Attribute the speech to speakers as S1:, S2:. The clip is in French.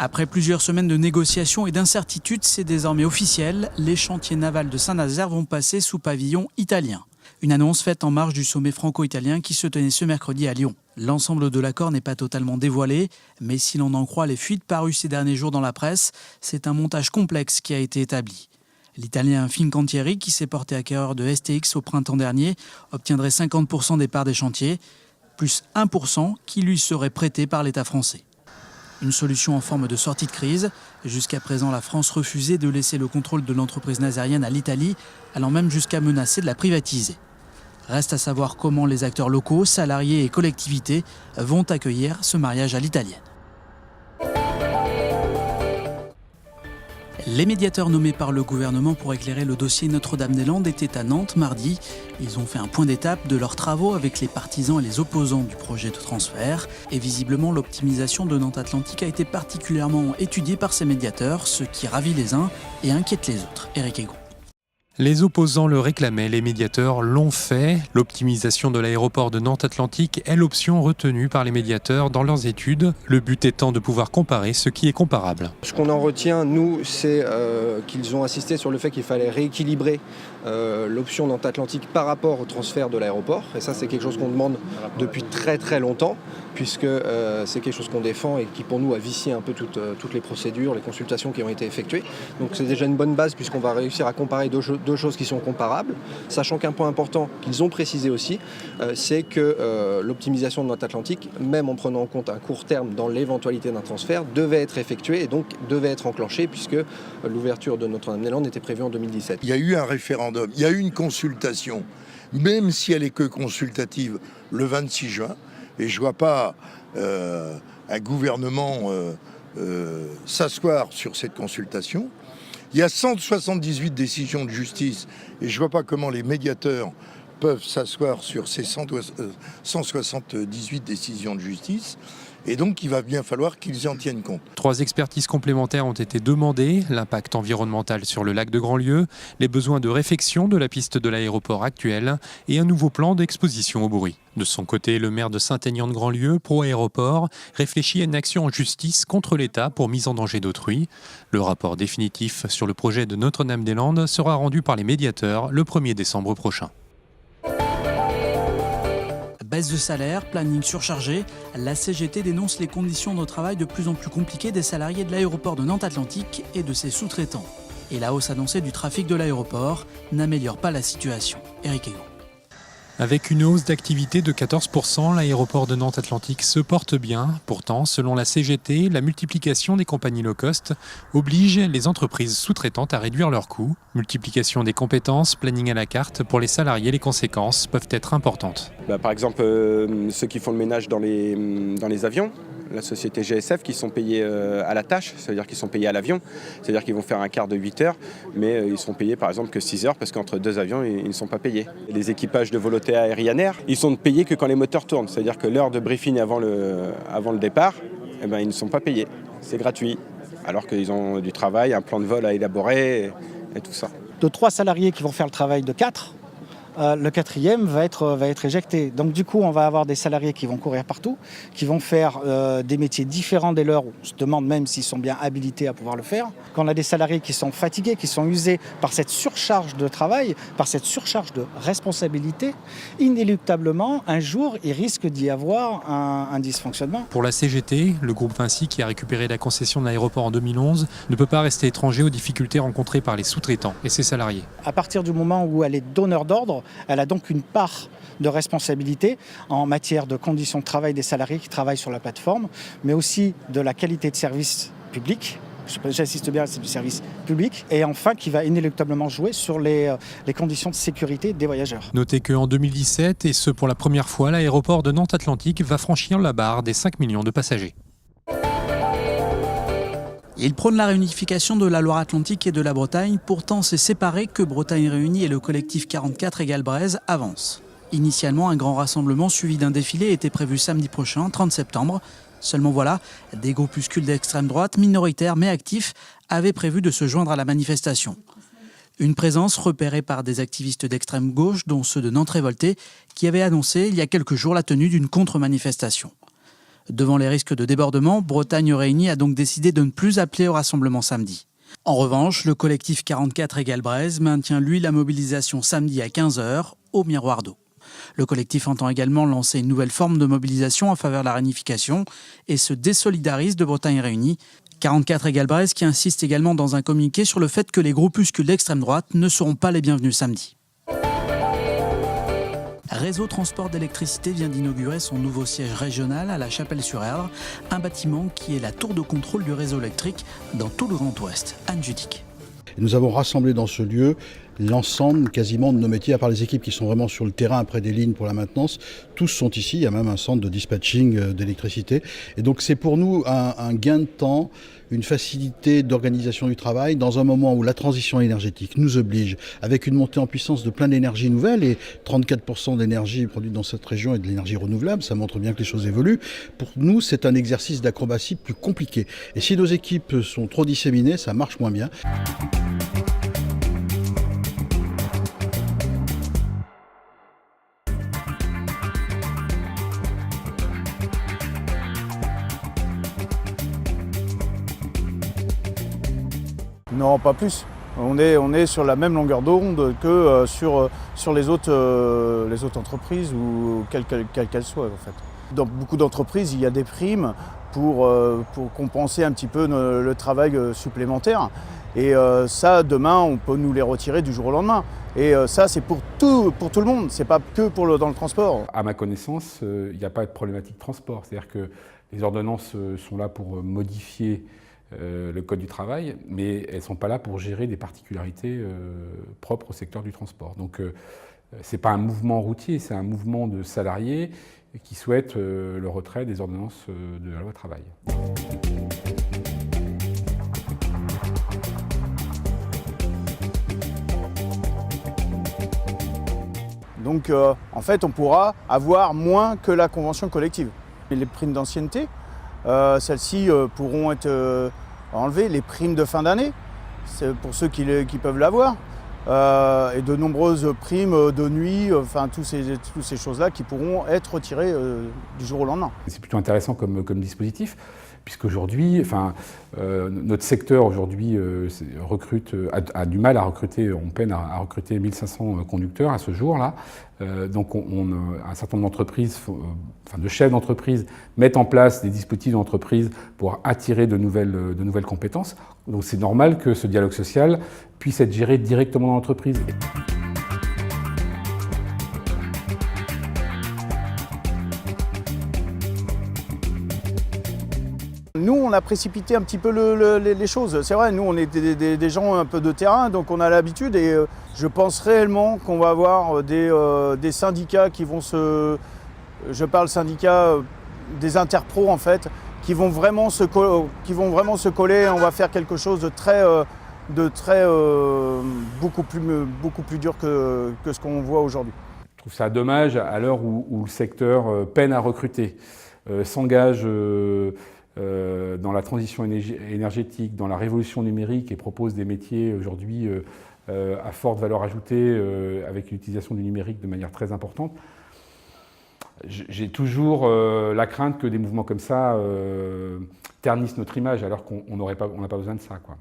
S1: Après plusieurs semaines de négociations et d'incertitudes, c'est désormais officiel. Les chantiers navals de Saint-Nazaire vont passer sous pavillon italien. Une annonce faite en marge du sommet franco-italien qui se tenait ce mercredi à Lyon. L'ensemble de l'accord n'est pas totalement dévoilé, mais si l'on en croit les fuites parues ces derniers jours dans la presse, c'est un montage complexe qui a été établi. L'Italien Fincantieri, qui s'est porté acquéreur de STX au printemps dernier, obtiendrait 50% des parts des chantiers, plus 1% qui lui serait prêté par l'État français. Une solution en forme de sortie de crise. Jusqu'à présent, la France refusait de laisser le contrôle de l'entreprise nazérienne à l'Italie, allant même jusqu'à menacer de la privatiser. Reste à savoir comment les acteurs locaux, salariés et collectivités vont accueillir ce mariage à l'italienne. Les médiateurs nommés par le gouvernement pour éclairer le dossier Notre-Dame-des-Landes étaient à Nantes mardi. Ils ont fait un point d'étape de leurs travaux avec les partisans et les opposants du projet de transfert. Et visiblement, l'optimisation de Nantes Atlantique a été particulièrement étudiée par ces médiateurs, ce qui ravit les uns et inquiète les autres. Éric Egon.
S2: Les opposants le réclamaient, les médiateurs l'ont fait. L'optimisation de l'aéroport de Nantes Atlantique est l'option retenue par les médiateurs dans leurs études, le but étant de pouvoir comparer ce qui est comparable.
S3: Ce qu'on en retient, nous, c'est qu'ils ont insisté sur le fait qu'il fallait rééquilibrer l'option Nantes Atlantique par rapport au transfert de l'aéroport. Et ça, c'est quelque chose qu'on demande depuis très très longtemps, puisque c'est quelque chose qu'on défend et qui pour nous a vicié un peu toutes les procédures, les consultations qui ont été effectuées. Donc c'est déjà une bonne base puisqu'on va réussir à comparer deux choses qui sont comparables, sachant qu'un point important qu'ils ont précisé aussi, c'est que l'optimisation de Nantes Atlantique, même en prenant en compte un court terme dans l'éventualité d'un transfert, devait être effectuée et donc devait être enclenchée puisque l'ouverture de Notre-Dame-des-Landes était prévue en 2017.
S4: Il y a eu un référendum, il y a eu une consultation, même si elle est que consultative, le 26 juin, et je ne vois pas un gouvernement s'asseoir sur cette consultation. Il y a 178 décisions de justice et je ne vois pas comment les médiateurs peuvent s'asseoir sur ces 178 décisions de justice. Et donc, il va bien falloir qu'ils en tiennent compte.
S2: 3 expertises complémentaires ont été demandées. L'impact environnemental sur le lac de Grandlieu, les besoins de réfection de la piste de l'aéroport actuelle et un nouveau plan d'exposition au bruit. De son côté, le maire de Saint-Aignan-de-Grandlieu, pro-aéroport, réfléchit à une action en justice contre l'État pour mise en danger d'autrui. Le rapport définitif sur le projet de Notre-Dame-des-Landes sera rendu par les médiateurs le 1er décembre prochain.
S1: Baisse de salaire, planning surchargé, la CGT dénonce les conditions de travail de plus en plus compliquées des salariés de l'aéroport de Nantes Atlantique et de ses sous-traitants. Et la hausse annoncée du trafic de l'aéroport n'améliore pas la situation. Éric Egon.
S2: Avec une hausse d'activité de 14%, l'aéroport de Nantes Atlantique se porte bien. Pourtant, selon la CGT, la multiplication des compagnies low cost oblige les entreprises sous-traitantes à réduire leurs coûts. Multiplication des compétences, planning à la carte, pour les salariés, les conséquences peuvent être importantes.
S5: Par exemple, ceux qui font le ménage dans les avions, la société GSF, qui sont payés à la tâche, c'est-à-dire qu'ils sont payés à l'avion, c'est-à-dire qu'ils vont faire un quart de 8 heures, mais ils sont payés par exemple que 6 heures parce qu'entre 2 avions, ils ne sont pas payés. Les équipages de Volotea Aérianair, ils sont payés que quand les moteurs tournent, c'est-à-dire que l'heure de briefing avant le départ, ils ne sont pas payés, c'est gratuit, alors qu'ils ont du travail, un plan de vol à élaborer et tout ça.
S6: De 3 salariés qui vont faire le travail de 4, le 4e va être éjecté. Donc du coup, on va avoir des salariés qui vont courir partout, qui vont faire des métiers différents dès lors où on se demande même s'ils sont bien habilités à pouvoir le faire. Quand on a des salariés qui sont fatigués, qui sont usés par cette surcharge de travail, par cette surcharge de responsabilité, inéluctablement, un jour, il risque d'y avoir un dysfonctionnement.
S2: Pour la CGT, le groupe Vinci, qui a récupéré la concession de l'aéroport en 2011, ne peut pas rester étranger aux difficultés rencontrées par les sous-traitants et ses salariés.
S6: À partir du moment où elle est donneur d'ordre, elle a donc une part de responsabilité en matière de conditions de travail des salariés qui travaillent sur la plateforme, mais aussi de la qualité de service public. J'insiste bien, c'est du service public. Et enfin, qui va inéluctablement jouer sur les conditions de sécurité des voyageurs.
S2: Notez qu'en 2017, et ce pour la première fois, l'aéroport de Nantes Atlantique va franchir la barre des 5 millions de passagers.
S1: Il prône la réunification de la Loire-Atlantique et de la Bretagne. Pourtant, c'est séparé que Bretagne Réunie et le collectif 44 égale Braise avancent. Initialement, un grand rassemblement suivi d'un défilé était prévu samedi prochain, 30 septembre. Seulement voilà, des groupuscules d'extrême droite, minoritaires mais actifs, avaient prévu de se joindre à la manifestation. Une présence repérée par des activistes d'extrême gauche, dont ceux de Nantes Révoltée, qui avaient annoncé il y a quelques jours la tenue d'une contre-manifestation. Devant les risques de débordement, Bretagne Réunie a donc décidé de ne plus appeler au rassemblement samedi. En revanche, le collectif 44 égale Braise maintient lui la mobilisation samedi à 15h au Miroir d'eau. Le collectif entend également lancer une nouvelle forme de mobilisation en faveur de la réunification et se désolidarise de Bretagne Réunie. 44 égale Braise qui insiste également dans un communiqué sur le fait que les groupuscules d'extrême droite ne seront pas les bienvenus samedi. Réseau Transport d'électricité vient d'inaugurer son nouveau siège régional à La Chapelle-sur-Erdre, un bâtiment qui est la tour de contrôle du réseau électrique dans tout le Grand Ouest. Anne Judic.
S7: Nous avons rassemblé dans ce lieu l'ensemble quasiment de nos métiers, à part les équipes qui sont vraiment sur le terrain près des lignes pour la maintenance. Tous sont ici, il y a même un centre de dispatching d'électricité. Et donc c'est pour nous un gain de temps, une facilité d'organisation du travail dans un moment où la transition énergétique nous oblige, avec une montée en puissance de plein d'énergies nouvelles et 34% d'énergie produite dans cette région est de l'énergie renouvelable, ça montre bien que les choses évoluent. Pour nous, c'est un exercice d'acrobatie plus compliqué. Et si nos équipes sont trop disséminées, ça marche moins bien.
S8: Non, pas plus. On est sur la même longueur d'onde que sur les autres entreprises, ou quelles qu'elles soient en fait. Dans beaucoup d'entreprises, il y a des primes pour compenser un petit peu le travail supplémentaire. Et ça, demain, on peut nous les retirer du jour au lendemain. Et ça, c'est pour tout le monde, c'est pas que dans le transport.
S9: À ma connaissance, il n'y a pas de problématique transport. C'est-à-dire que les ordonnances sont là pour modifier le code du travail, mais elles ne sont pas là pour gérer des particularités propres au secteur du transport. Donc ce n'est pas un mouvement routier, c'est un mouvement de salariés qui souhaitent le retrait des ordonnances de la loi travail.
S8: Donc en fait, on pourra avoir moins que la convention collective. Et les primes d'ancienneté, celles-ci pourront être enlevées. Les primes de fin d'année, c'est pour ceux qui peuvent l'avoir. Et de nombreuses primes de nuit, enfin toutes ces choses-là qui pourront être retirées du jour au lendemain.
S9: C'est plutôt intéressant comme dispositif, puisqu'aujourd'hui, notre secteur aujourd'hui a du mal à recruter, on peine à recruter 1500 conducteurs à ce jour-là. Donc un certain nombre d'entreprises, de chefs d'entreprise mettent en place des dispositifs d'entreprise pour attirer de nouvelles compétences. Donc c'est normal que ce dialogue social puisse être géré directement dans l'entreprise.
S8: Nous, on a précipité un petit peu les choses. C'est vrai, nous, on est des gens un peu de terrain, donc on a l'habitude. Et je pense réellement qu'on va avoir des syndicats qui vont je parle syndicats des interpros en fait, qui vont vraiment se coller. On va faire quelque chose de très beaucoup plus dur que ce qu'on voit aujourd'hui.
S9: Je trouve ça dommage à l'heure où le secteur peine à recruter, s'engage dans la transition énergétique, dans la révolution numérique et propose des métiers aujourd'hui à forte valeur ajoutée avec l'utilisation du numérique de manière très importante. J'ai toujours la crainte que des mouvements comme ça ternissent notre image alors qu'on n'a pas besoin de ça, quoi.